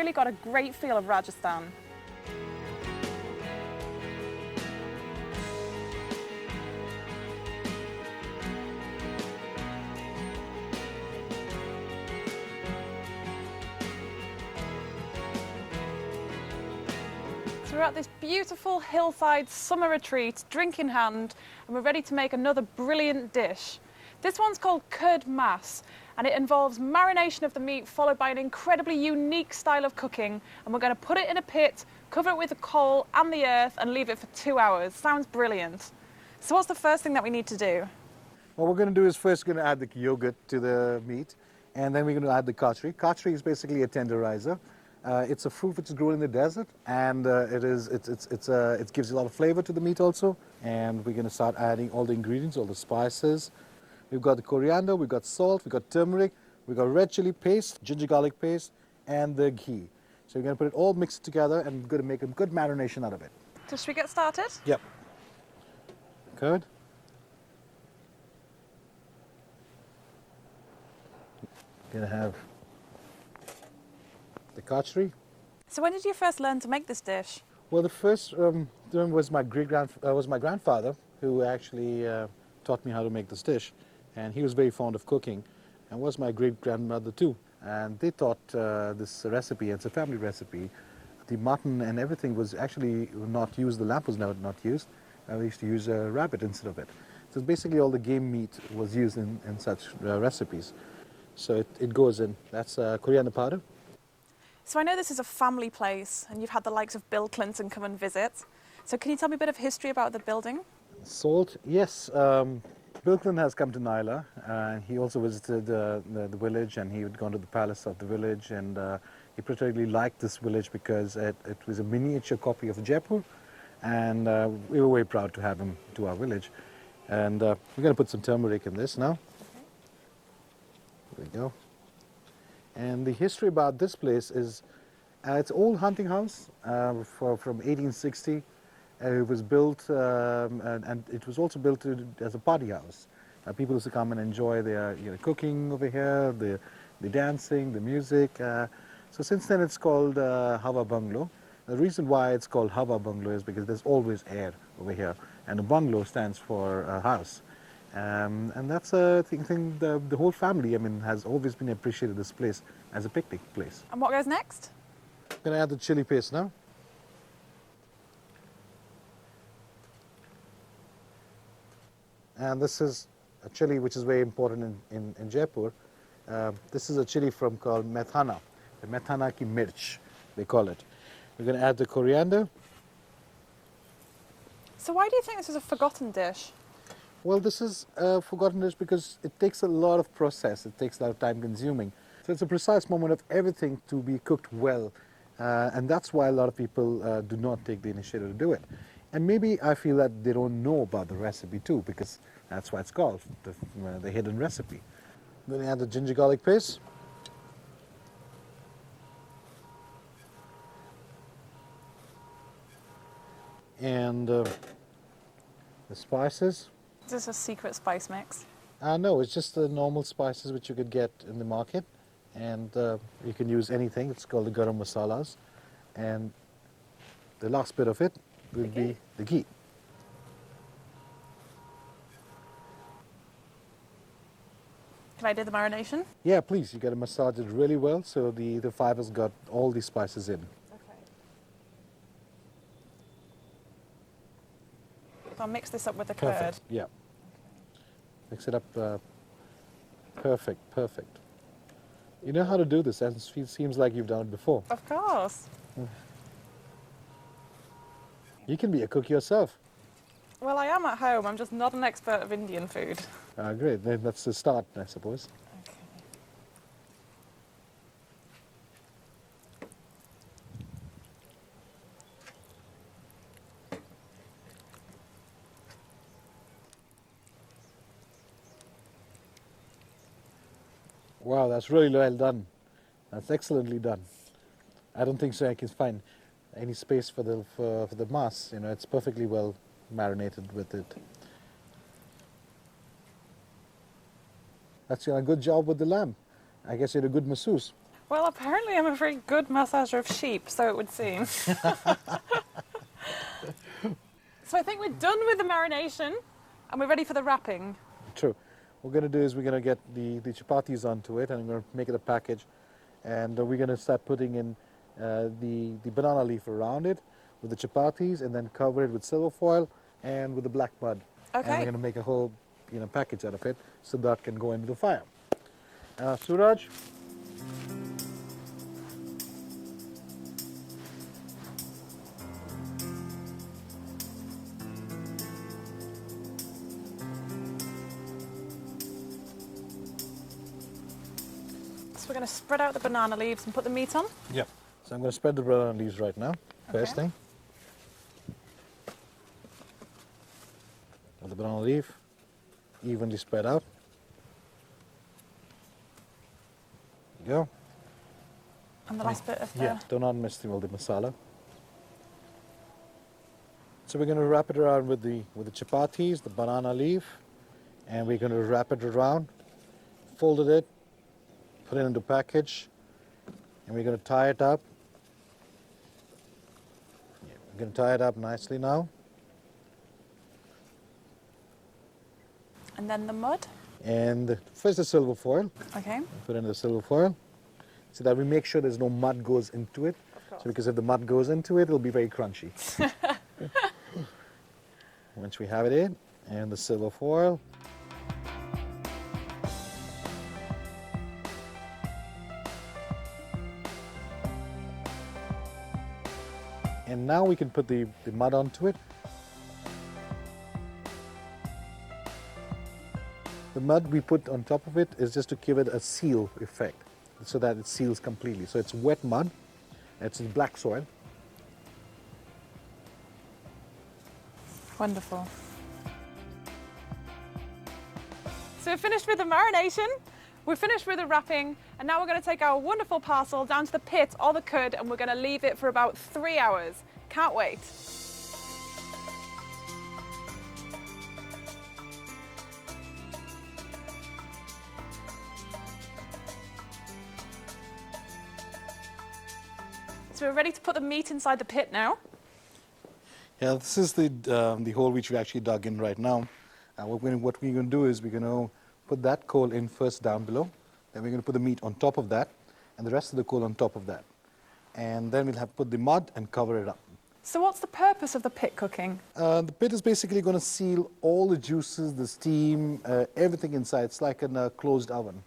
Really got a great feel of Rajasthan. So we're at this beautiful hillside summer retreat, drink in hand, and we're ready to make another brilliant dish. This one's called curd mas, and it involves marination of the meat followed by an incredibly unique style of cooking, and we're going to put it in a pit, cover it with the coal and the earth, and leave it for 2 hours. Sounds brilliant. So what's the first thing that we need to do? What we're going to do is first going to add the yogurt to the meat, and then we're going to add the kachri. Kachri is basically a tenderizer. It's a fruit which is grown in the desert, and it gives a lot of flavor to the meat also. And we're going to start adding all the ingredients, all the spices. We've got the coriander, we've got salt, we've got turmeric, we've got red chili paste, ginger garlic paste, and the ghee. So we're going to put it all mixed together, and we're going to make a good marination out of it. So should we get started? Yep. Curd. Going to have the kachri. So when did you first learn to make this dish? Well, the first was my grandfather who actually taught me how to make this dish, and he was very fond of cooking, and was my great grandmother too. And they taught this recipe. It's a family recipe. The mutton and everything was actually not used. The lamb was not used. We used to use a rabbit instead of it. So basically, all the game meat was used in such recipes. So it goes in. That's coriander powder. So I know this is a family place, and you've had the likes of Bill Clinton come and visit. So can you tell me a bit of history about the building? Salt, yes. Bill Clinton has come to Naila, and he also visited the village, and he had gone to the palace of the village, and he particularly liked this village because it was a miniature copy of Jaipur, and we were very proud to have him to our village. And we're going to put some turmeric in this now. There we go. And the history about this place is it's an old hunting house from 1860. It was built, and it was also built as a party house. People used to come and enjoy their cooking over here, the dancing, the music. So since then it's called Hawa Bungalow. The reason why it's called Hawa Bungalow is because there's always air over here, and a bungalow stands for a house. And that's a thing the whole family, has always been appreciated this place as a picnic place. And what goes next? I'm going to add the chili paste now. And this is a chili which is very important in Jaipur. This is a chili called methana, the methana ki mirch, they call it. We're going to add the coriander. So why do you think this is a forgotten dish? Well, this is a forgotten dish because it takes a lot of process. It takes a lot of time consuming. So it's a precise moment of everything to be cooked well. And that's why a lot of people do not take the initiative to do it. And maybe I feel that they don't know about the recipe too, because that's why it's called the hidden recipe. I'm going to add the ginger garlic paste. And the spices. Is this a secret spice mix? No, it's just the normal spices which you could get in the market, and you can use anything. It's called the garam masalas, and the last bit of it will be the ghee. Can I do the marination? Yeah, please. You got to massage it really well so the fibers got all the spices in. Okay. So I'll mix this up with the curd. Perfect. Yeah. Mix it up. Perfect. Perfect. You know how to do this, and it seems like you've done it before. Of course. You can be a cook yourself. Well, I am at home. I'm just not an expert of Indian food. Great. Then that's the start, I suppose. Okay. Wow, that's really well done. That's excellently done. I don't think so I can find any space for the mass. It's perfectly well marinated with it. That's a good job with the lamb. I guess you're a good masseuse. Well, apparently I'm a very good massager of sheep, so it would seem. So I think we're done with the marination and we're ready for the wrapping. True. What we're going to do is we're going to get the chapatis onto it, and I'm going to make it a package. And we're going to start putting in the banana leaf around it with the chapatis, and then cover it with silver foil and with the black mud. Okay. And we're going to make a whole package out of it so that can go into the fire. Suraj? So we're going to spread out the banana leaves and put the meat on. Yeah. So I'm going to spread the banana leaves right now, first thing. The banana leaf evenly spread out. There you go. And the last bit of the... Yeah, do not miss the masala. So we're going to wrap it around with the chapatis, the banana leaf, and we're going to wrap it around, folded it, put it into package, and we're going to tie it up. Yeah, we're going to tie it up nicely now. And then the mud. And first the silver foil. Okay. Put in the silver foil so that we make sure there's no mud goes into it. So because if the mud goes into it, it'll be very crunchy. Once we have it in, and the silver foil. And now we can put the mud onto it. The mud we put on top of it is just to give it a seal effect, so that it seals completely. So it's wet mud, it's in black soil. Wonderful. So we're finished with the marination, we're finished with the wrapping, and now we're going to take our wonderful parcel down to the pit or the cud, and we're going to leave it for about 3 hours. Can't wait. So we're ready to put the meat inside the pit now. Yeah, this is the hole which we actually dug in right now. What we're going to do is we're going to put that coal in first down below. Then we're going to put the meat on top of that, and the rest of the coal on top of that. And then we'll have put the mud and cover it up. So what's the purpose of the pit cooking? The pit is basically going to seal all the juices, the steam, everything inside. It's like in a closed oven.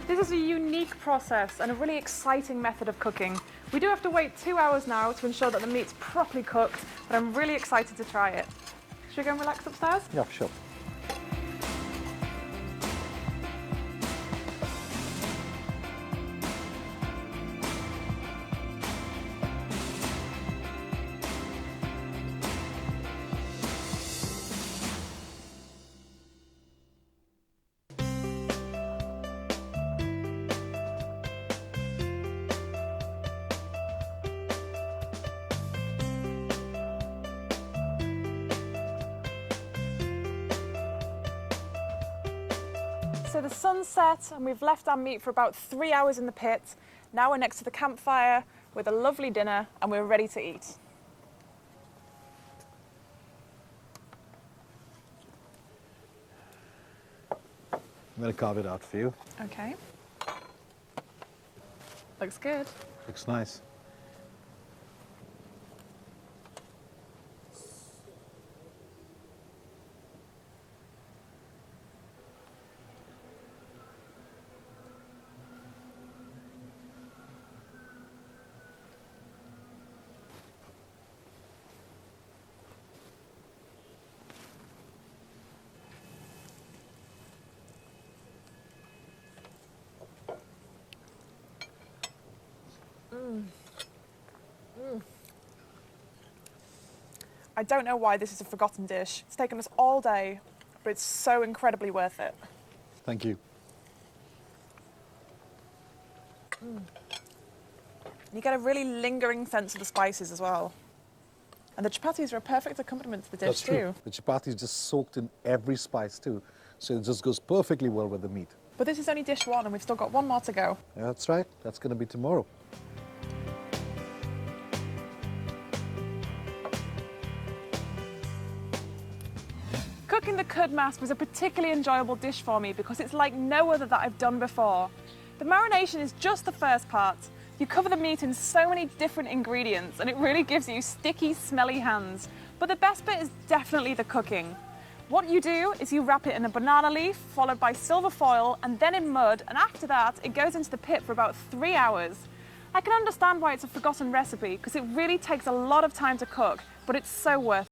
This is a unique process and a really exciting method of cooking. We do have to wait 2 hours now to ensure that the meat's properly cooked, but I'm really excited to try it. Should we go and relax upstairs? Yeah, sure. So the sun's set and we've left our meat for about 3 hours in the pit. Now we're next to the campfire with a lovely dinner and we're ready to eat. I'm going to carve it out for you. Okay. Looks good. Looks nice. I don't know why this is a forgotten dish. It's taken us all day, but it's so incredibly worth it. Thank you. You get a really lingering sense of the spices as well. And the chapatis are a perfect accompaniment to the dish That's true. too. The chapati is just soaked in every spice too, so it just goes perfectly well with the meat. But this is only dish one and we've still got one more to go. Yeah, that's right. That's going to be tomorrow. Cooking the curd mass was a particularly enjoyable dish for me because it's like no other that I've done before. The marination is just the first part. You cover the meat in so many different ingredients and it really gives you sticky, smelly hands. But the best bit is definitely the cooking. What you do is you wrap it in a banana leaf, followed by silver foil, and then in mud, and after that, it goes into the pit for about 3 hours. I can understand why it's a forgotten recipe, because it really takes a lot of time to cook, but it's so worth it.